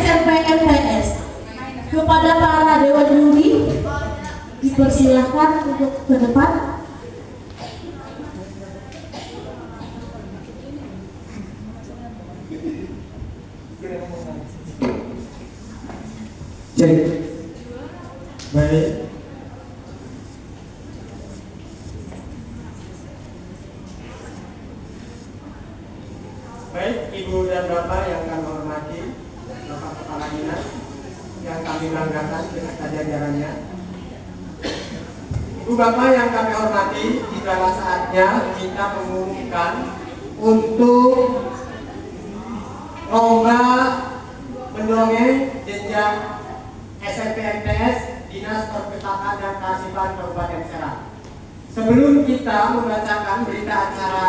SMP MTS. Kepada para dewan juri dipersilahkan untuk ke depan. Jadi, baik. Baik, Ibu dan Bapak yang kami hormati, Bapak Kepala Dinas yang kami banggakan beserta jajarannya. Ibu Bapak yang kami hormati, tibalah saatnya kita mengumumkan untuk lomba mendongeng jenjang SMP MTS Dinas Perpustakaan dan Kearsipan Kabupaten Serang. Sebelum kita membacakan berita acara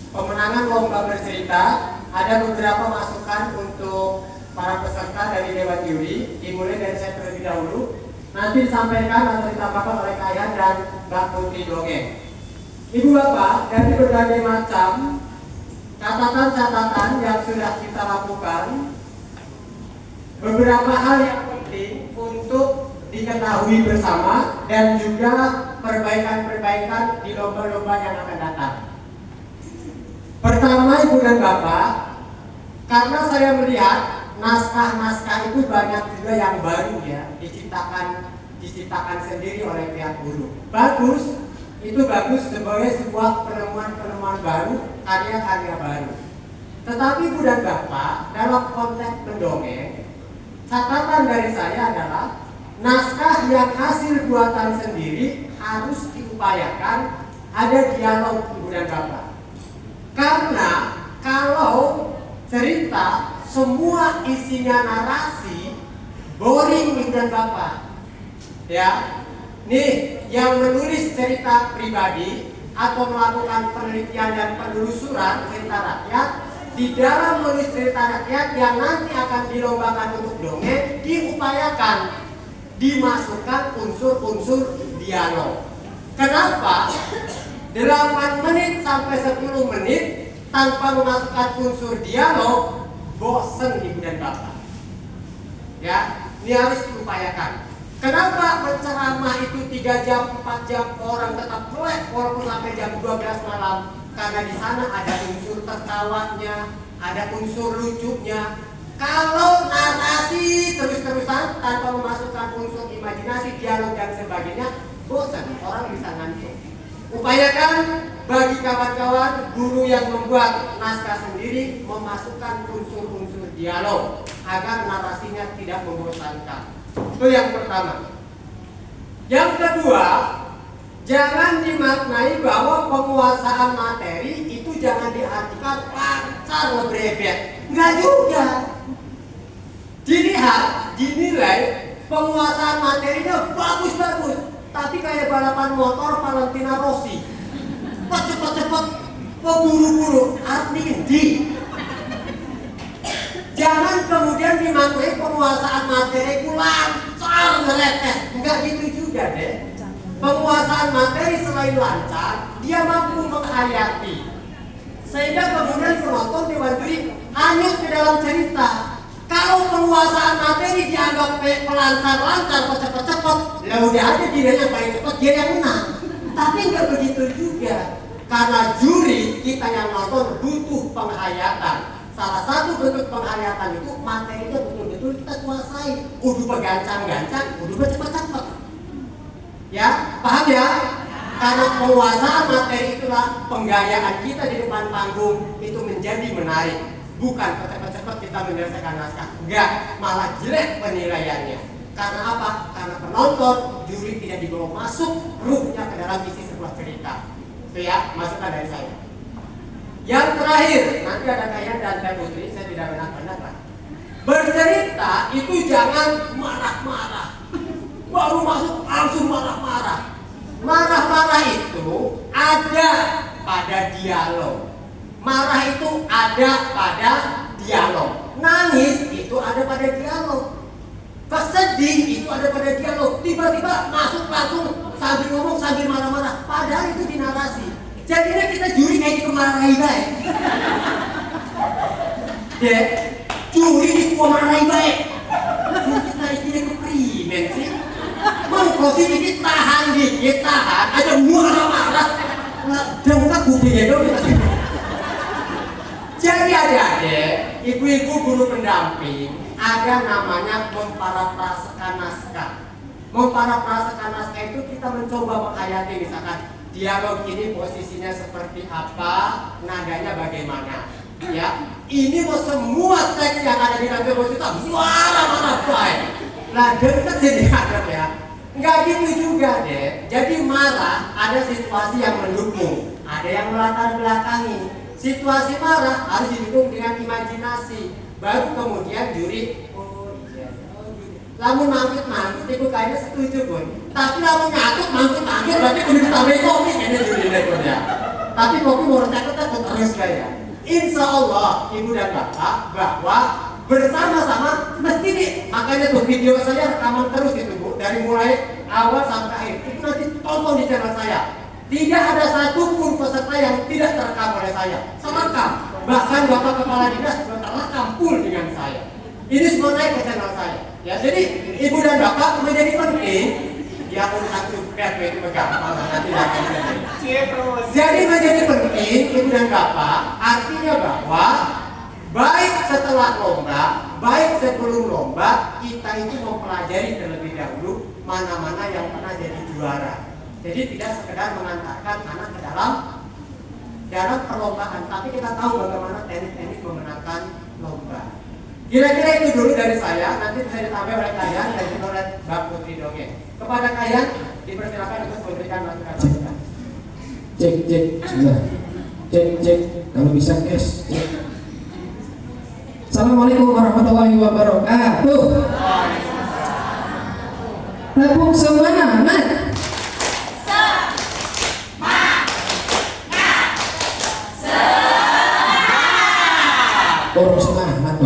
pemenangan lomba bercerita, ada beberapa masukan untuk para peserta dari Dewan Juri. Dimulai dari saya terlebih dahulu, nanti disampaikan atau ditambahkan oleh Kayan dan Mbak Putri Dongeng. Ibu Bapak, dari berbagai macam catatan-catatan yang sudah kita lakukan, beberapa hal yang penting untuk diketahui bersama dan juga perbaikan-perbaikan di lomba-lomba yang akan datang. Pertama, Ibu dan Bapak, karena saya melihat naskah-naskah itu banyak juga yang baru ya, diciptakan sendiri oleh pihak guru. Bagus, itu bagus sebagai sebuah penemuan-penemuan baru, karya-karya baru. Tetapi Ibu dan Bapak, dalam konteks mendongeng, catatan dari saya adalah naskah yang hasil buatan sendiri harus diupayakan ada dialog Ibu dan Bapak. Karena kalau cerita semua isinya narasi, boring Ibu dan Bapak. Ya, nih yang menulis cerita pribadi atau melakukan penelitian dan penelusuran cerita rakyat, di dalam menulis cerita rakyat yang nanti akan dilombakan untuk dongeng, diupayakan dimasukkan unsur-unsur dialog. Kenapa? 8 menit sampai 10 menit tanpa memasukkan unsur dialog, bosen Ibu dan Bapak. Ya, ini harus diupayakan. Kenapa menceramah itu 3 jam, 4 jam orang tetap melek walaupun sampai jam 12 malam? Karena di sana ada unsur tertawanya, ada unsur lucunya. Kalau narasi terus-terusan tanpa memasukkan unsur imajinasi, dialog dan sebagainya, bosan, orang bisa ngantuk. Upayakan bagi kawan-kawan guru yang membuat naskah sendiri memasukkan unsur-unsur dialog agar narasinya tidak membosankan. Itu yang pertama. Yang kedua, jangan dimaknai bahwa penguasaan materi itu jangan diartikan lancar ngebrebet. Enggak juga. Dilihat, dinilai penguasaan materinya bagus-bagus, tapi kayak balapan motor Valentino Rossi, cepet-cepet, buru-buru, artinya di. Jangan kemudian dimaknai penguasaan materi ku lancar ngeretes, enggak gitu juga deh. Penguasaan materi selain lancar, dia mampu menghayati, sehingga kemudian penonton Dewan Juri hanyut ke dalam cerita. Kalau penguasaan materi dianggap pelancar-lancar, cepet-cepet, ya udah aja dia yang paling cepat, dia yang menang. Tapi nggak begitu juga, karena juri kita yang nonton butuh penghayatan. Salah satu bentuk penghayatan itu materinya betul-betul kita kuasai. Udah pegancang-gancang, udah cepet-cepet. Ya, paham ya? Karena penguasaan materi itulah penggayaan kita di depan panggung itu menjadi menarik. Bukan cepat-cepat kita menyelesaikan naskah, enggak, malah jelek penilaiannya. Karena apa? Karena penonton, juri tidak dibawa masuk ruhnya ke dalam isi sebuah cerita. Itu ya, masukan dari saya. Yang terakhir, nanti ada Kayan dan Teh Putri, saya tidak banyak lah. Bercerita itu jangan marah-marah, baru masuk langsung marah-marah. Marah-marah itu ada pada dialog. Marah itu ada pada dialog. Nangis itu ada pada dialog. Kesedih itu ada pada dialog. Tiba-tiba masuk langsung sambil ngomong sambil marah-marah. Padahal itu di narasi. Jadinya kita juri kayak gitu marahin baik. Ya, nyuri di gua marahin baik. Kita ini keprimen sih. Mau kosi dikit tahan aja marah-marah. Jangan kupingnya dong. Jadi adik-adik, ibu-ibu guru pendamping ada namanya memparafrasekan naskah. Memparafrasekan naskah itu kita mencoba menghayati misalkan dialog ini posisinya seperti apa, nadanya bagaimana. Ya, ini mau semua teks yang ada di naskah kita marah-marah baik. Nah, dekat jadi hadap ya. Enggak gitu juga deh. Jadi marah ada situasi yang mendukung, ada yang melatar belakangi. Situasi marah harus didukung dengan imajinasi. Baru kemudian juri, oh iya, oh gitu. Lamun mangkut itu kayaknya setuju pun. Tapi lamun mangkut berarti kudu ditambahin kopi kayaknya juri pun ya. Tapi kopi mau takut terus kayak. Insya Allah ibu dan bapak bahwa bersama-sama mesti nih, makanya tuh video saya rekaman terus itu Bu, dari mulai awal sampai akhir. Itu nanti tonton di channel saya. Tidak ada satupun peserta yang tidak terekam oleh saya. Terekam. Bahkan Bapak Kepala Dinas juga terekam full dengan saya. Ini semua naik ke channel saya. Ya, jadi Ibu dan Bapak menjadi penting. Ya urusan subscribe itu gampang nanti akan jadi menjadi penting Ibu dan Bapak artinya bahwa baik setelah lomba, baik sebelum lomba kita itu mempelajari terlebih dahulu mana-mana yang pernah jadi juara. Jadi tidak sekedar mengantarkan anak ke dalam perlombaan, tapi kita tahu bagaimana teknik-teknik memenangkan lomba. Kira-kira itu dulu dari saya, nanti bisa ditambah oleh kalian dan juga oleh Mbak Putri Dongeng. Kepada kalian dipersilakan untuk memberikan masukan-masukan. Cek, kalau bisa guys. Assalamualaikum warahmatullahi wabarakatuh. Tepuk semangat. Orang semangat.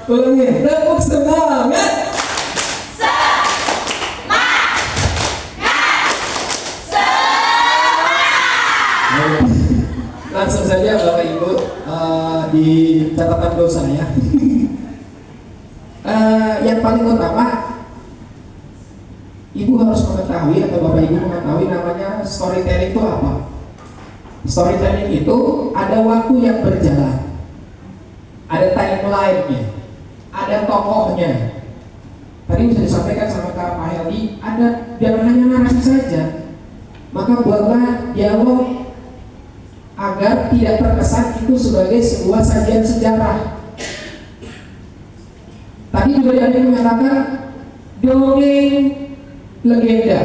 Ulangi, tepuk semangat. Langsung saja Bapak Ibu di catatan dosa ya. Yang paling utama Ibu harus mengetahui atau Bapak Ibu mengetahui namanya storytelling itu apa. Storytelling itu ada waktu yang berjalan, ada timeline-nya, ada tokohnya. Tadi bisa disampaikan sama Kak Pak Heldi, ada jangan hanya narasi saja. Maka buatlah dialog agar tidak terkesan itu sebagai sebuah sajian sejarah. Tadi juga ada yang mengatakan dongeng legenda.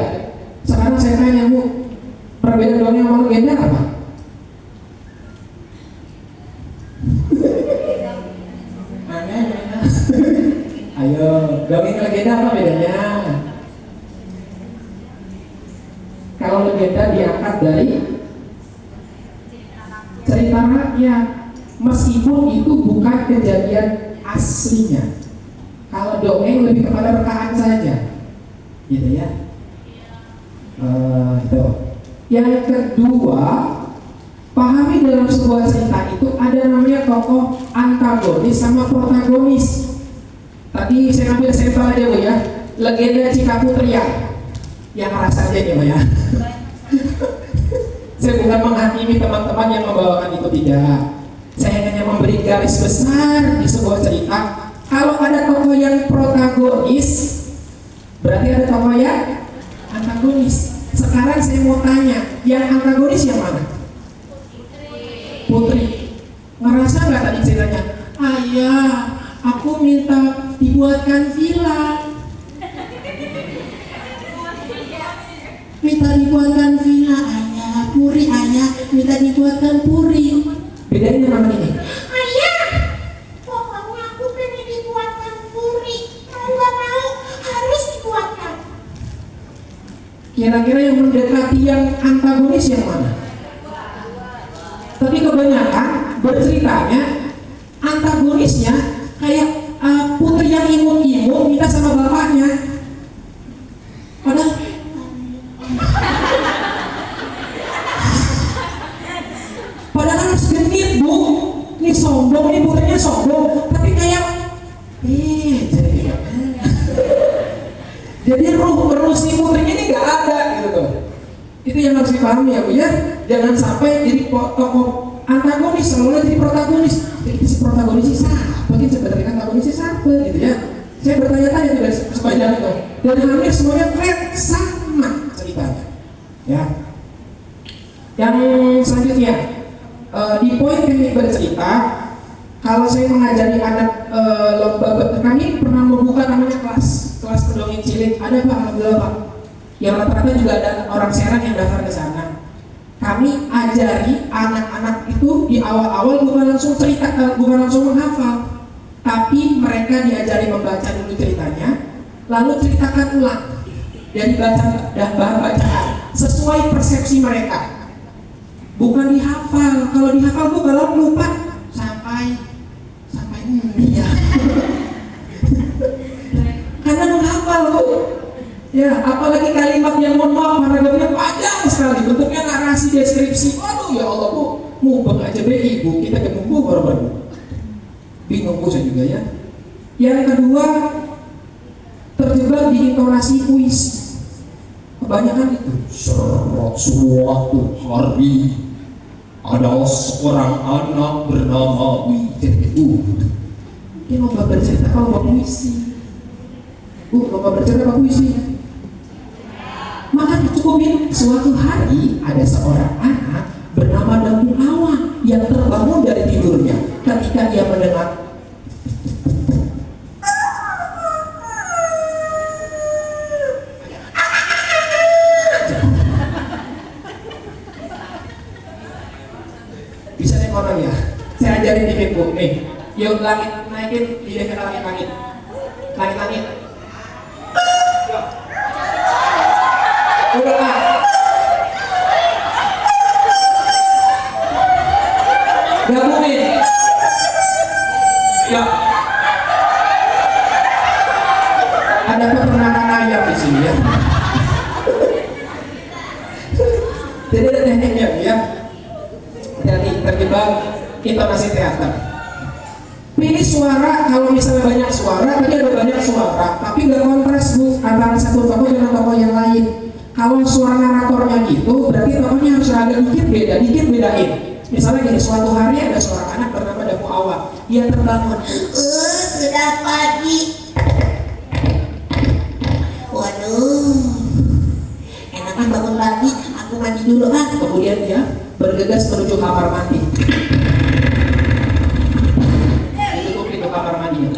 Sekarang saya tanya Bu, perbedaan dongeng sama legenda apa? Ayo, dongeng legenda apa bedanya? Kalau legenda diangkat dari cerita rakyat, meskipun itu bukan kejadian aslinya. Kalau dongeng lebih kepada rekaan saja, gitu ya. Itu. Yang kedua, pahami dalam sebuah cerita itu ada namanya tokoh antagonis sama protagonis. Tadi saya ambil sampel aja Bu ya, legenda Cikaputria. Yang ngerasa aja ya Bu ya. Saya bukan menghakimi teman-teman yang membawakan itu, tidak. Saya hanya memberi garis besar di sebuah cerita. Kalau ada tokoh yang protagonis, berarti ada tokoh yang antagonis. Sekarang saya mau tanya, yang antagonis yang mana? Putri. Ngerasa nggak tadi ceritanya? Ayah, aku minta dibuatkan villa. Minta dibuatkan villa, ayah. Puri, ayah. Minta dibuatkan puri. Bedanya mana ini? Ayah, pokoknya aku pengen dibuatkan puri. Mau gak mau, harus dibuatkan. Kira-kira yang mendekati yang antagonis yang mana? Tapi kebanyakan berceritanya antagonisnya kayak putri yang imut-imut minta sama bapaknya. Padahal harus genit ini sombong, ini putrinya sombong, tapi kayak jadi ruh si putrinya ini nggak ada gitu tuh. Itu yang harus dipahami ya Bu ya. Jangan sampai jadi tokoh antagonis selalu jadi protagonis. Jadi si protagonis si siapa? Kita sebenarnya antagonis si siapa gitu ya. Saya bertanya-tanya juga sepanjang itu. Dan hampir semuanya flat sama ceritanya. Ya. Yang selanjutnya di poin teknik bercerita, kalau saya mengajari anak lomba, kami pernah membuka namanya kelas pendongeng cilik. Ada Pak, alhamdulillah Pak. Yang rata-rata juga ada orang Serang yang daftar ke sana. Kami ajari anak-anak itu di awal-awal bukan langsung cerita, bukan langsung menghafal, tapi mereka diajari membaca dulu ceritanya, lalu ceritakan ulang dan dibaca dan bahan bacaan sesuai persepsi mereka. Bukan dihafal. Kalau dihafal Bu kalau lupa sampai ini ya. Karena menghafal Bu. Ya, apalagi kalimat yang mohon maaf paragrafnya panjang sekali, bentuknya narasi deskripsi. Waduh ya Allah Bu, mubeng aja be ibu, kita ketemu baru-baru. Bingung Bu saya juga ya. Yang kedua, terjebak di intonasi puisi. Kebanyakan itu suatu hari ada seorang anak bernama Wijetu. Ini lomba bercerita apa puisi? Bu, lomba bercerita apa puisi? Maka dicukupin suatu hari ada seorang anak bernama Dabu Awa yang terbangun dari tidurnya ketika dia mendengar bisa nih orang ya. Saya ajarin dikit Bu. Nih, yuk langit naikin lidah ke langit. Langit. Yuk. Udah Pak. Gabungin. Ya. Ada peternakan ayam di sini ya. Jadi ada tekniknya ya. Dari terjebak intonasi teater. Pilih suara, kalau misalnya banyak suara, tadi ada banyak suara, tapi nggak kontras Bu antara satu tokoh dengan tokoh yang lain. Kalau suara naratornya gitu, berarti tokohnya harus agak dikit bedain. Misalnya gini, suatu hari ada seorang anak bernama Dabu Awa, dia terbangun. Sudah pagi. Waduh, enakan bangun pagi, aku mandi dulu ah. Kemudian dia bergegas menuju kamar mandi. Ditutup pintu kamar mandinya.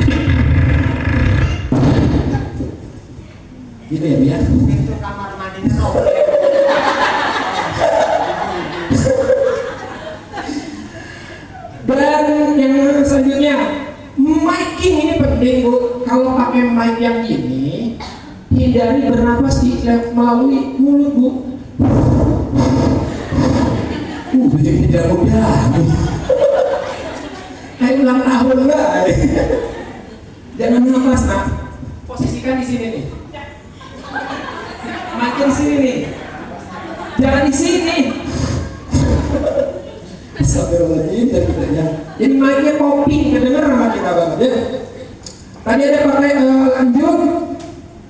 Gitu ya biar. Pintu kamar mandinya robek. Dan yang selanjutnya, miking ini penting Bu. Kalau pakai mic yang ini, hindari bernapas melalui mulut Bu. Jadi tidak mudah. Kayak ulang tahun enggak? Jangan nafas nak. Posisikan di sini nih. Makin sini nih. Jangan di sini. Astagfirullahaladzim dari kita ya. Jadi mic-nya popping, kedengeran sama kita banget ya. Tadi ada pakai lanjut,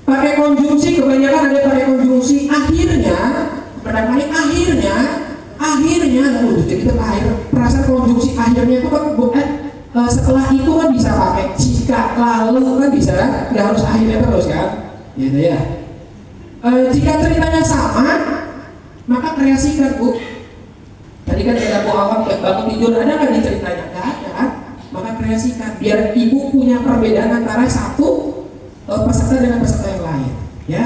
pakai konjungsi, kebanyakan ada pakai konjungsi. Akhirnya, jadi kita akhir. Perasaan konjungsi akhirnya itu kan bukan setelah itu kan bisa pakai jika, lalu kan bisa, nggak harus akhirnya terus kan, gitu ya. Jika ceritanya sama, maka kreasikan Bu. Tadi kan ada Bu Awam bangun tidur, ada nggak di ceritanya? Nggak ada kan? Maka kreasikan, biar ibu punya perbedaan antara satu peserta dengan peserta yang lain, ya.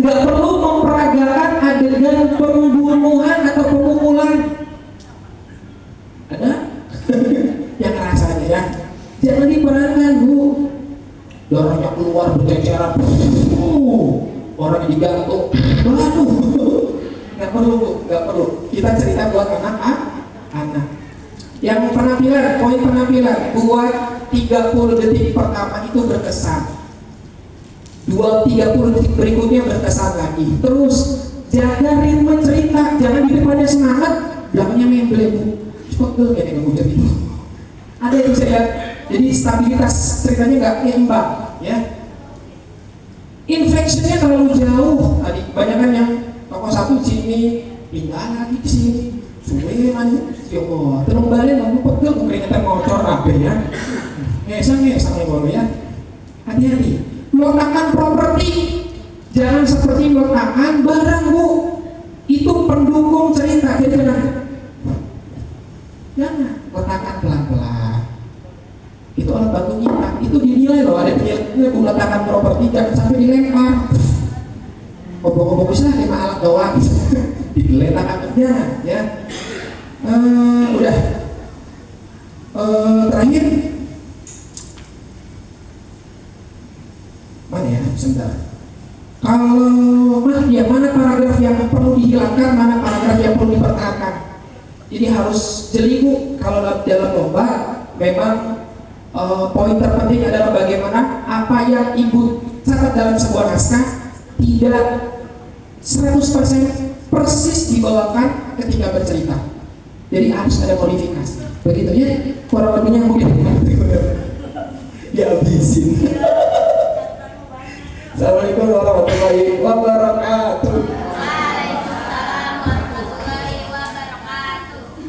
Nggak perlu memperagakan adegan pembunuhan atau pemukulan. Ada yang rasanya ya. Jangan diperankan Bu. Darahnya keluar berceceran. Orang digantung. Waduh. Nggak perlu Bu, nggak perlu. Kita cerita buat anak-anak. Yang penampilan, poin penampilan buat 30 detik pertama itu berkesan. 20-30 detik berikutnya berkesan lagi. Terus jaga ritme cerita, jangan di depannya semangat, belakangnya memble Bu. Pegel kayak kamu jadi. Ada yang bisa lihat. Jadi stabilitas ceritanya nggak imbang, ya. Inflectionnya terlalu jauh. Tadi kebanyakan yang tokoh satu sini, pindah lagi ke sini. Suweman, yo, terus balik lalu pegel, keringetan ngocor apa ya? Ngesang ya hati-hati. Meletakkan properti, jangan seperti meletakkan barang Bu. Itu pendukung cerita, jadi jangan letakkan pelan-pelan. Itu alat bantu nyimak, itu dinilai loh. Ada yang letakkan properti, jangan sampai dilempar. Ngomong-ngomong bisa lima alat doang, diletakkan kerja, ya. Udah. Terakhir. Mana ya? Sebentar. Kalau mana paragraf yang perlu dihilangkan, mana paragraf yang perlu dipertahankan. Jadi harus jeli kalau dalam lomba. Memang poin terpenting adalah bagaimana apa yang ibu catat dalam sebuah naskah tidak 100% persis dibawakan ketika bercerita. Jadi harus ada modifikasi. Begitu ya, kurang lebihnya mungkin dihabisin. Assalamualaikum warahmatullahi wabarakatuh.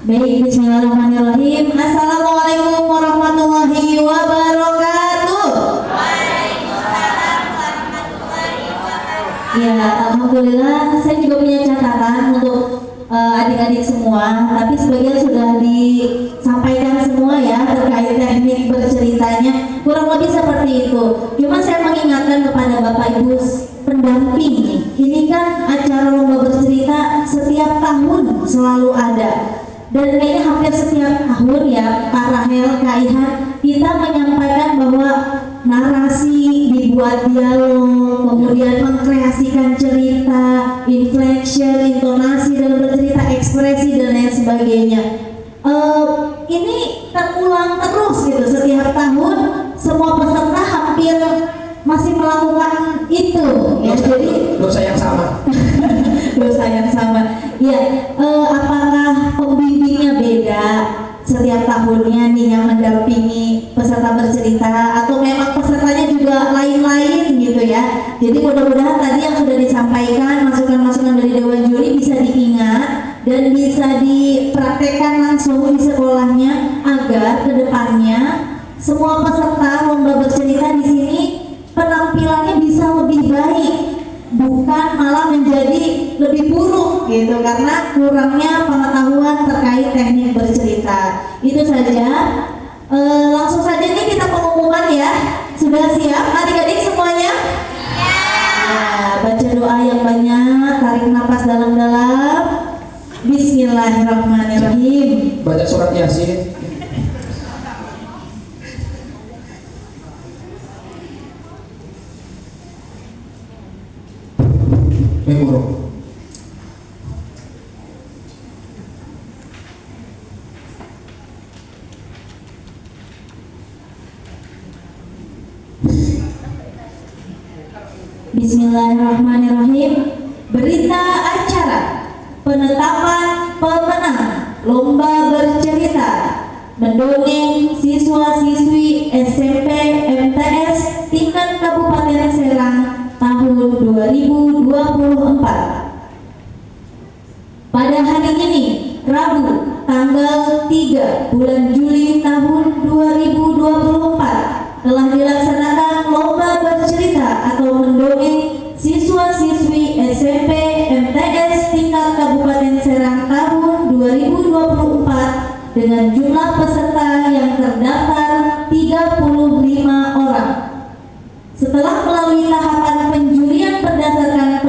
Baik, bismillahirrahmanirrahim. Assalamualaikum warahmatullahi wabarakatuh. Waalaikumsalam warahmatullahi wabarakatuh. Ya, alhamdulillah saya juga punya catatan untuk adik-adik semua, tapi sebagian sudah disampaikan semua ya terkait teknik berceritanya, kurang lebih seperti itu. Cuma saya mengingatkan kepada Bapak Ibu pendamping nih, ini kan acara lomba bercerita setiap tahun selalu ada, dan kayaknya hampir setiap tahun ya Pak Rahel, Kak Ihan, kita menyampaikan bahwa narasi dibuat dialog, kemudian mengkreasikan cerita, inflection, intonasi dalam bercerita, ekspresi dan lain sebagainya. Ini terulang terus gitu setiap tahun, semua peserta hampir masih melakukan itu ya. Jadi dosa yang sama. dosa yang sama. Ya, apakah pembimbingnya beda setiap tahunnya nih yang mendampingi peserta bercerita, atau memang pesertanya juga lain-lain gitu ya. Jadi mudah-mudahan tadi yang sudah disampaikan, masukan-masukan dari Dewan Juri bisa diingat dan bisa dipraktekkan langsung di sekolahnya agar kedepannya semua peserta lomba bercerita di sini penampilannya bisa lebih baik, bukan malah menjadi lebih buruk gitu karena kurangnya pengetahuan terkait teknik bercerita. Itu saja. Langsung saja nih kita pengumuman ya. Sudah siap adik-adik semuanya? Ya, baca doa yang banyak, tarik nafas dalam-dalam. Bismillahirrahmanirrahim. Baca surat Yasin. Memoro. Bismillahirrahmanirrahim. Berita acara penetapan pemenang lomba bercerita mendongeng siswa-siswi SMP MTS tingkat Kabupaten Serang tahun 2024. Pada hari ini, Rabu, tanggal 3 bulan Juli tahun 2024, telah dilaksanakan lomba bercerita atau mendongeng siswa-siswi SMP MTS tingkat Kabupaten Serang tahun 2024 dengan jumlah peserta yang terdaftar 35 orang. Setelah melalui tahapan penjurian berdasarkan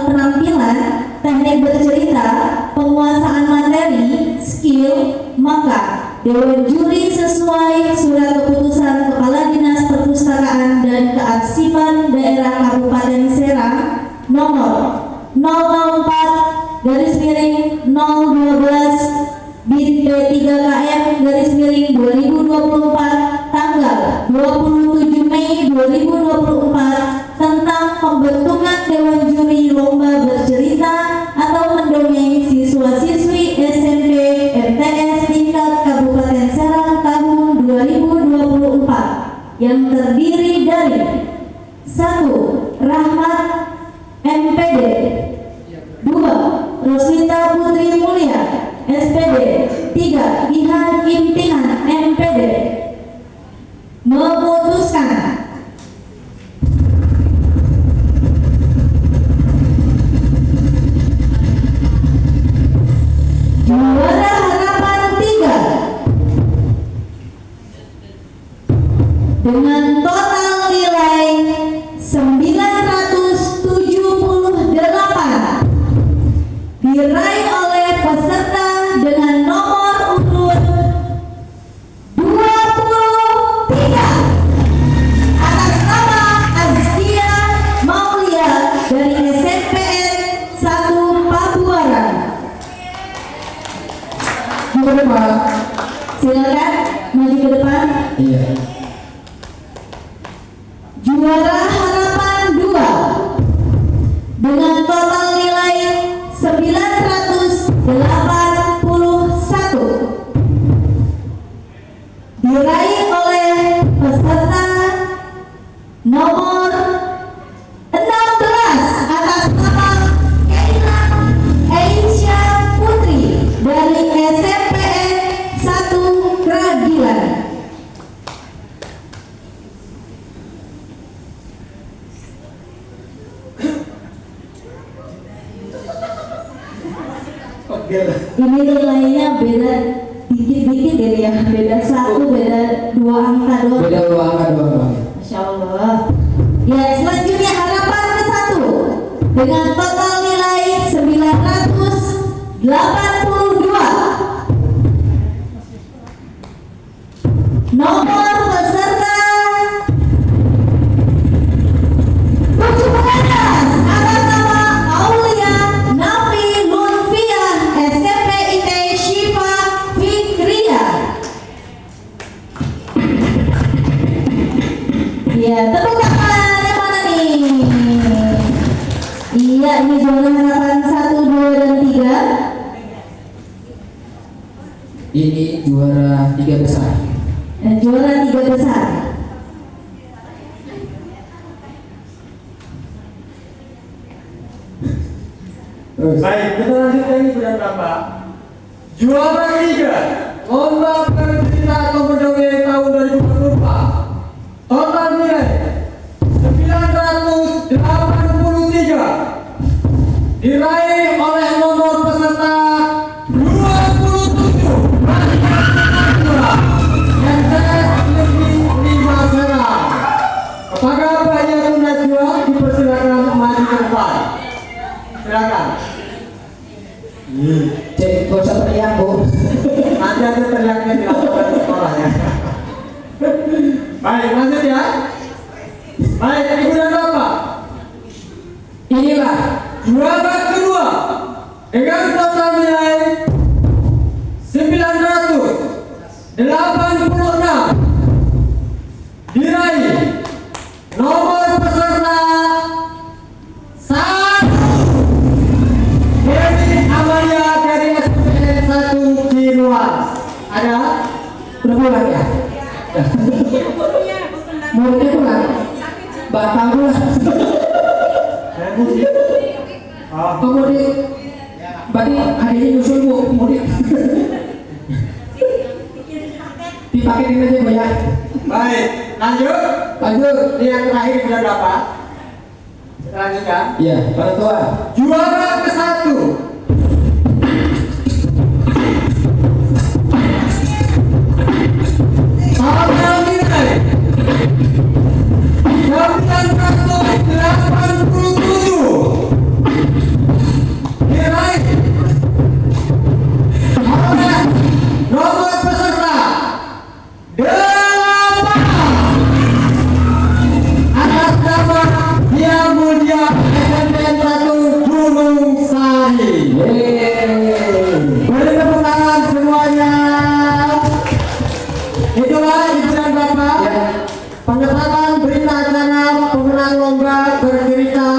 penampilan, teknik bercerita, penguasaan materi, skill, maka Dewan Juri sesuai Surat Keputusan Kepala Dinas Perpustakaan dan Kearsipan Daerah Kabupaten Serang nomor 004/012 BIN P3KM/2024 tanggal 27 Mei 2024 tentang Rahmat MPD. 2. Roslita Putri Mulia SPD. 3. Ihan Imtihan MPD. Memutuskan juara harapan 3 dengan total nilai 978 diraih oleh peserta dengan nomor urut 23 atas nama Azkia Maulia dari SMPN 1 Pabuaran. Ke depan. Silakan maju ke depan. Iya. Juara harapan 2 dengan total nilai 981 diraih oleh peserta nomor 16 atas nama Keila Aisyah Putri dari SMPN 1 Kragilan. Oke lah. Ini nilainya beda dikit-dikit ya, beda 1, beda 2 angka doang. Beda 2 angka doang. Masya Allah. Ya, selanjutnya harapan ke-1 dengan total nilai 982. Nomor peserta 17 atas nama Aulia Nafi Lutfiah SMP IT Syifa Fikria. Iya, tepuk tangan yang mana nih? Iya, ini juara harapan 1, 2, dan 3. Ini juara 3 besar. Dan juara 3 besar. Terus. Baik, kita lanjutkan ini bulan berapa? Juara 3 lomba bercerita atau mendongeng tahun 2024. Total nilai 983 diraih oleh nomor peserta 27 yang lebih 5 serang. Kepada Bayaru Najwa dipersilakan maju ke depan. Silakan. Cek, gak usah teriak, Bu. Nanti ada teriaknya di lapangan sekolah ya. Baik, lanjut ya. Baik, ibu dan bapak. Inilah Juara kedua dengan total nilai 986 diraih nomor peserta 1 Dewi Amalia dari SPN 1 Ciruan. Ada? udah pulang ya? Muridnya pulang? Batal pulang. Oh, Murid. Berarti hadiahnya nyusul, Bu, murid. Dipaketin aja, Bu, ya. baik, lanjut. Lanjut. Ini yang terakhir bulan berapa? Kita lanjutkan. Iya, orang tua. Juara ke-1 total nilai 987 diraih oleh nomor peserta 8 atas nama Dia Mulia SMPN 1 Gunung Sari. Beri tepuk tangan semuanya. Itulah ibu dan bapak pengetatan berita acara pemenang lomba bercerita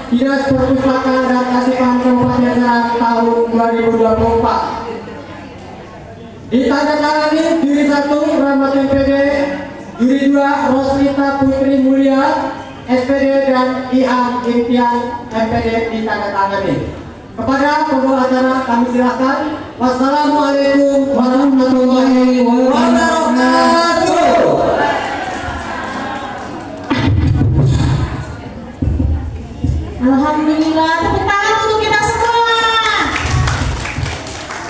Dinas Perpustakaan dan Kasihan Kabupaten Serang tahun 2024. Ditandatangani juri 1 Rahmat MPD, juri 2 Roslita Putri Mulia SPD dan IHAM impian MPD ditandatangani. Kepada pembawa acara kami silakan. Wassalamualaikum warahmatullahi wabarakatuh. Alhamdulillah, tepuk tangan untuk kita semua.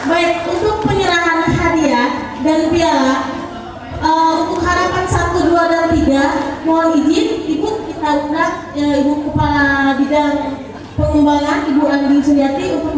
Baik, untuk penyerahan hadiah dan piala untuk harapan 1, 2, dan 3, mohon izin Ibu kita undang Ibu Kepala Bidang Pengembangan Ibu Andi Suryati untuk